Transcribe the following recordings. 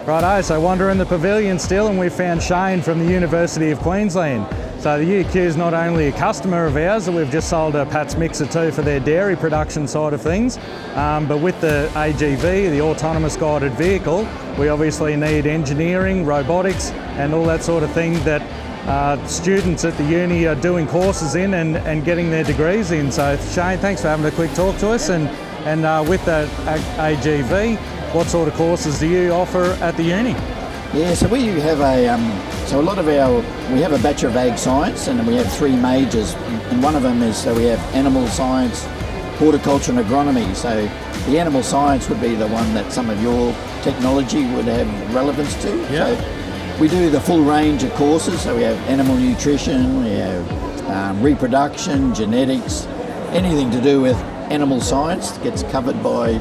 Righto, so wander in the pavilion still, and we found Shane from the University of Queensland. So the UQ is not only a customer of ours that we've just sold a Pat's mixer to for their dairy production side of things, but with the AGV, the autonomous guided vehicle, we obviously need engineering, robotics and all that sort of thing that students at the uni are doing courses in and getting their degrees in. So Shane, thanks for having a quick talk to us, and with the AGV, what sort of courses do you offer at the uni? Yeah, so we have we have a Bachelor of Ag Science, and we have 3 majors, and one of them is, so we have animal science, horticulture and agronomy. So the animal science would be the one that some of your technology would have relevance to. Yeah. So we do the full range of courses, so we have animal nutrition, we have reproduction, genetics, anything to do with animal science gets covered by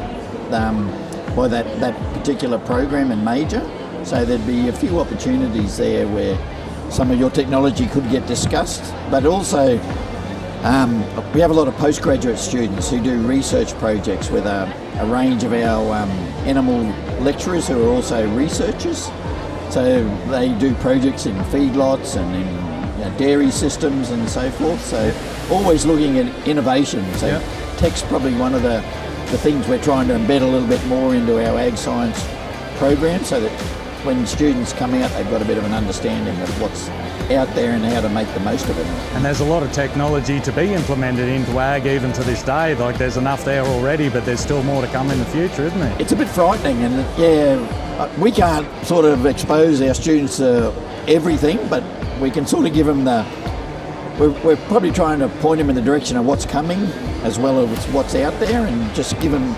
that particular program and major. So there'd be a few opportunities there where some of your technology could get discussed, but also we have a lot of postgraduate students who do research projects with a range of our animal lecturers who are also researchers. So they do projects in feedlots and in dairy systems and so forth. So always looking at innovation. So tech's probably one of the things we're trying to embed a little bit more into our ag science program, so that when students come out, they've got a bit of an understanding of what's out there and how to make the most of it. And there's a lot of technology to be implemented into ag even to this day. Like, there's enough there already, but there's still more to come in the future, isn't there? It's a bit frightening, and we can't sort of expose our students to everything, but we can sort of give them we're probably trying to point them in the direction of what's coming as well as what's out there, and just give them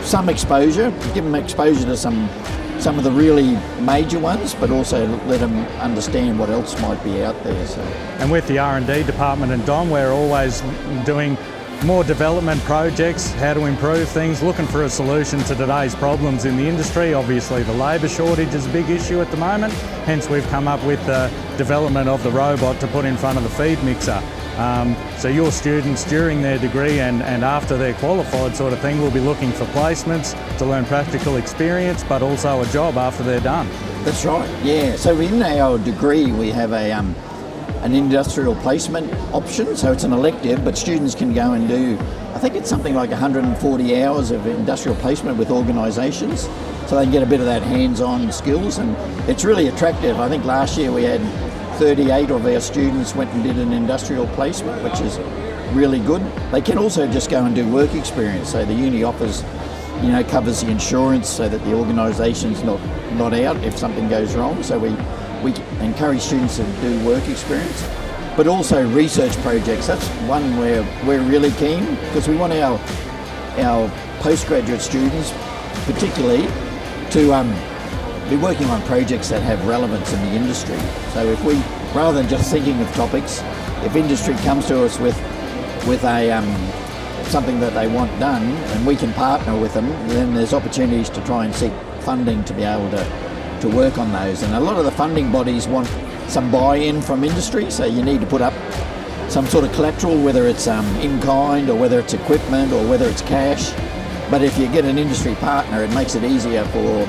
some exposure, to some of the really major ones, but also let them understand what else might be out there. So. And with the R&D department and Dom, we're always doing more development projects, how to improve things, looking for a solution to today's problems in the industry. Obviously the labour shortage is a big issue at the moment, hence we've come up with the development of the robot to put in front of the feed mixer. So your students during their degree and after they're qualified sort of thing will be looking for placements to learn practical experience, but also a job after they're done. That's right, yeah. So in our degree we have an industrial placement option, so it's an elective, but students can go and do, I think it's something like 140 hours of industrial placement with organisations, so they can get a bit of that hands-on skills, and it's really attractive. I think last year we had 38 of our students went and did an industrial placement, which is really good. They can also just go and do work experience, so the uni offers, covers the insurance so that the organisation's not out if something goes wrong, so we encourage students to do work experience, but also research projects. That's one where we're really keen, because we want our postgraduate students particularly to be working on projects that have relevance in the industry. So if we, rather than just thinking of topics, if industry comes to us with something that they want done and we can partner with them, then there's opportunities to try and seek funding to be able to work on those. And a lot of the funding bodies want some buy-in from industry, so you need to put up some sort of collateral, whether it's in kind or whether it's equipment or whether it's cash. But if you get an industry partner, it makes it easier for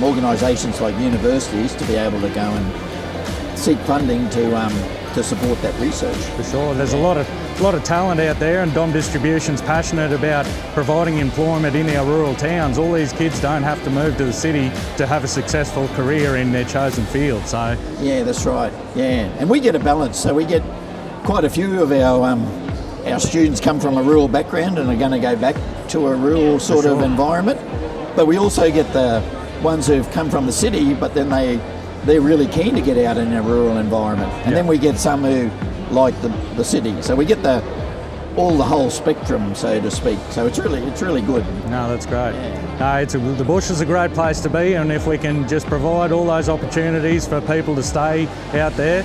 organisations like universities to be able to go and seek funding to support that research. For sure, there's a lot of talent out there, and Dom Distribution's passionate about providing employment in our rural towns. All these kids don't have to move to the city to have a successful career in their chosen field. So yeah, that's right. Yeah, and we get a balance. So we get quite a few of our students come from a rural background and are going to go back to a rural sort of environment. But we also get the ones who've come from the city, but then they're really keen to get out in a rural environment. And then we get some who like the city. So we get the whole spectrum, so to speak. So it's really good. No, that's great. Yeah. The bush is a great place to be, and if we can just provide all those opportunities for people to stay out there,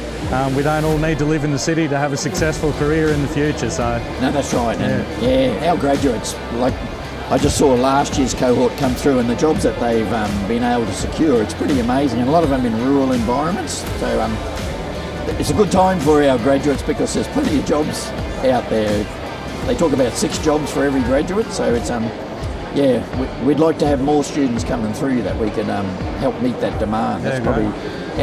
we don't all need to live in the city to have a successful career in the future. So no, that's right. And our graduates, like I just saw last year's cohort come through, and the jobs that they've been able to secure, it's pretty amazing, and a lot of them in rural environments. So it's a good time for our graduates because there's plenty of jobs out there. They talk about 6 jobs for every graduate, so it's Yeah, we'd like to have more students coming through that we can help meet that demand. That's probably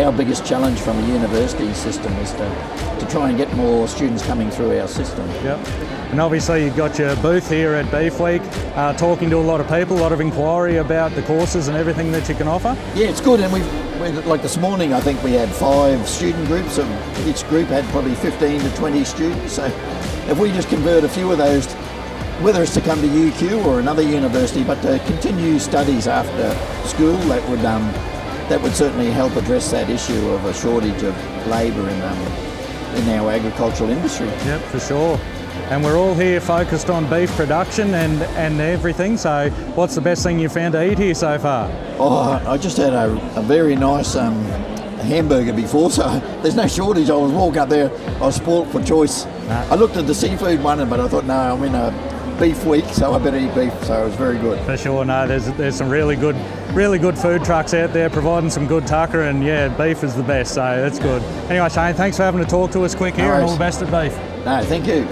our biggest challenge from a university system, is to try and get more students coming through our system. Yep. And obviously you've got your booth here at Beef Week, talking to a lot of people, a lot of inquiry about the courses and everything that you can offer. Yeah, it's good, and like this morning I think we had 5 student groups, and each group had probably 15 to 20 students. So if we just convert a few of those, whether it's to come to UQ or another university, but to continue studies after school, that would certainly help address that issue of a shortage of labour in our agricultural industry. Yep, for sure. And we're all here focused on beef production and everything, so what's the best thing you found to eat here so far? Oh, I just had a very nice hamburger before, so there's no shortage. I was walking up there, I was spoilt for choice. Nah. I looked at the seafood one, but I thought, no, I'm in a beef week, so I better eat beef, so it was very good. For sure, no, there's some really good food trucks out there providing some good tucker, and yeah, beef is the best, so that's good. Anyway, Shane, thanks for having to talk to us quick here, and all the best at Beef. No, thank you.